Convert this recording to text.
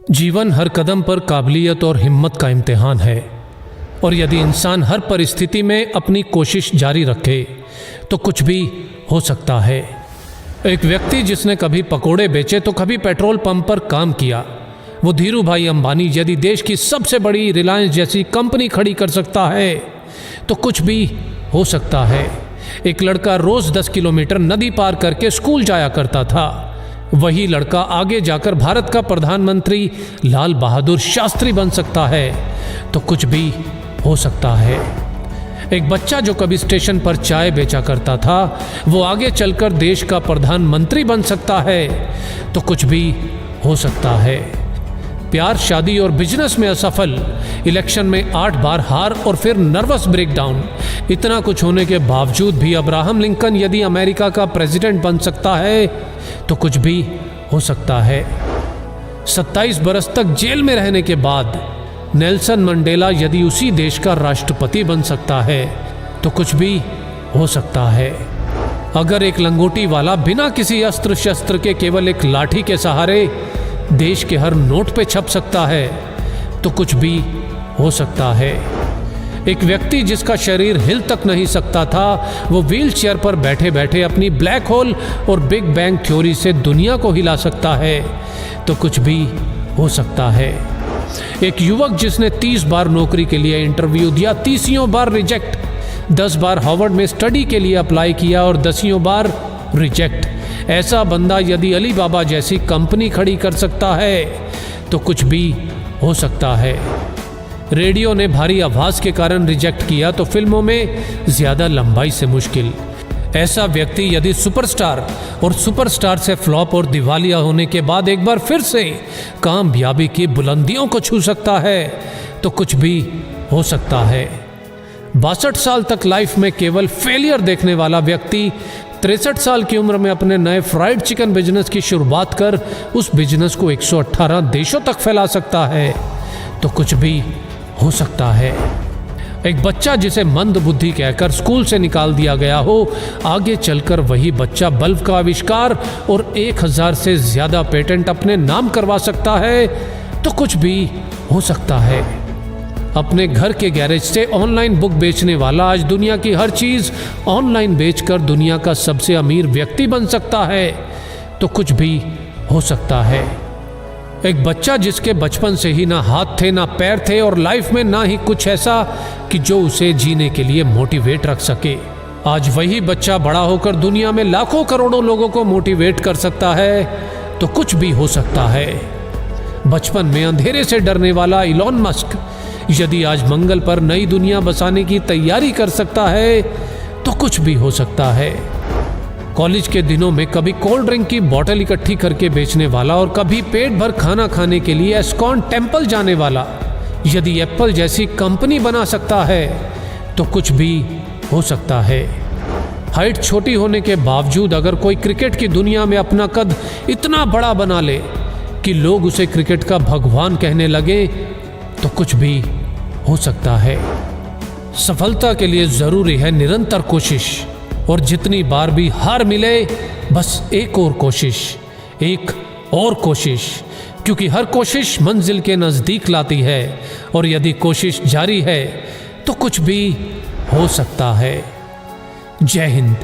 जीवन हर कदम पर काबिलियत और हिम्मत का इम्तिहान है, और यदि इंसान हर परिस्थिति में अपनी कोशिश जारी रखे तो कुछ भी हो सकता है। एक व्यक्ति जिसने कभी पकोड़े बेचे तो कभी पेट्रोल पंप पर काम किया, वो धीरू भाई अंबानी यदि देश की सबसे बड़ी रिलायंस जैसी कंपनी खड़ी कर सकता है तो कुछ भी हो सकता है। एक लड़का रोज 10 किलोमीटर नदी पार करके स्कूल जाया करता था। वही लड़का आगे जाकर भारत का प्रधानमंत्री लाल बहादुर शास्त्री बन सकता है तो कुछ भी हो सकता है। एक बच्चा जो कभी स्टेशन पर चाय बेचा करता था वो आगे चलकर देश का प्रधानमंत्री बन सकता है तो कुछ भी हो सकता है। प्यार, शादी और बिजनेस में असफल, इलेक्शन में 8 बार हार और फिर नर्वस ब्रेकडाउन, इतना कुछ होने के बावजूद भी अब्राहम लिंकन यदि अमेरिका का प्रेसिडेंट बन सकता है तो कुछ भी हो सकता है। 27 बरस तक जेल में रहने के बाद नेल्सन मंडेला यदि उसी देश का राष्ट्रपति बन सकता है तो कुछ भी हो सकता है। अगर एक लंगोटी वाला बिना किसी अस्त्र शस्त्र के केवल एक लाठी के सहारे देश के हर नोट पे छप सकता है तो कुछ भी हो सकता है। एक व्यक्ति जिसका शरीर हिल तक नहीं सकता था वो व्हील चेयर पर बैठे बैठे अपनी ब्लैक होल और बिग बैंग थ्योरी से दुनिया को हिला सकता है तो कुछ भी हो सकता है। एक युवक जिसने 30 बार नौकरी के लिए इंटरव्यू दिया, 30 बार रिजेक्ट, 10 बार हार्वर्ड में स्टडी के लिए अप्लाई किया और 10 बार रिजेक्ट, ऐसा बंदा यदि अली बाबा जैसी कंपनी खड़ी कर सकता है तो कुछ भी हो सकता है। रेडियो ने भारी आवाज के कारण रिजेक्ट किया तो फिल्मों में ज्यादा लंबाई से मुश्किल। ऐसा व्यक्ति यदि सुपरस्टार और सुपरस्टार से फ्लॉप और दिवालिया होने के बाद एक बार फिर से कामयाबी की बुलंदियों को छू सकता है तो कुछ भी हो सकता है। 62 साल तक लाइफ में केवल फेलियर देखने वाला व्यक्ति 63 साल की उम्र में अपने नए फ्राइड चिकन बिजनेस की शुरुआत कर उस बिजनेस को 118 देशों तक फैला सकता है तो कुछ भी हो सकता है। एक बच्चा जिसे मंद बुद्धि कहकर स्कूल से निकाल दिया गया हो, आगे चलकर वही बच्चा बल्ब का आविष्कार और 1000 से ज्यादा पेटेंट अपने नाम करवा सकता है तो कुछ भी हो सकता है। अपने घर के गैरेज से ऑनलाइन बुक बेचने वाला आज दुनिया की हर चीज ऑनलाइन बेचकर दुनिया का सबसे अमीर व्यक्ति बन सकता है तो कुछ भी हो सकता है। एक बच्चा जिसके बचपन से ही ना हाथ थे ना पैर थे और लाइफ में ना ही कुछ ऐसा कि जो उसे जीने के लिए मोटिवेट रख सके, आज वही बच्चा बड़ा होकर दुनिया में लाखों करोड़ों लोगों को मोटिवेट कर सकता है तो कुछ भी हो सकता है। बचपन में अंधेरे से डरने वाला इलॉन मस्क यदि आज मंगल पर नई दुनिया बसाने की तैयारी कर सकता है तो कुछ भी हो सकता है। कॉलेज के दिनों में कभी कोल्ड ड्रिंक की बोतल इकट्ठी करके बेचने वाला और कभी पेट भर खाना खाने के लिए एस्कॉन टेम्पल जाने वाला यदि एप्पल जैसी कंपनी बना सकता है तो कुछ भी हो सकता है। हाइट छोटी होने के बावजूद अगर कोई क्रिकेट की दुनिया में अपना कद इतना बड़ा बना ले कि लोग उसे क्रिकेट का भगवान कहने लगे तो कुछ भी हो सकता है। सफलता के लिए जरूरी है निरंतर कोशिश, और जितनी बार भी हार मिले बस एक और कोशिश, एक और कोशिश, क्योंकि हर कोशिश मंजिल के नजदीक लाती है और यदि कोशिश जारी है तो कुछ भी हो सकता है। जय हिंद।